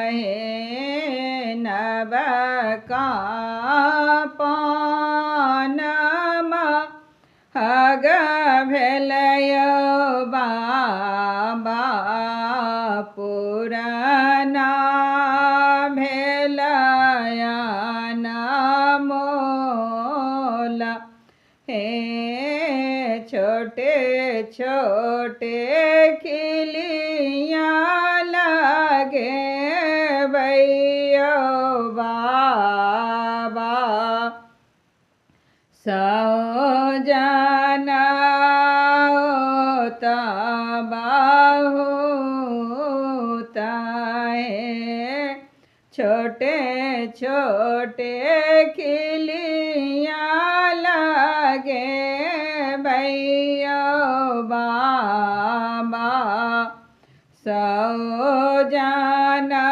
हे नवका पानमा हग भेलयो बाबा पुराना भेलया मोला हे छोटे छोटे खिलियाँ लगे भैया बाबा सौ जाना होता है छोटे छोटे खिलियाँ लगे भैया बाबा सौ जाना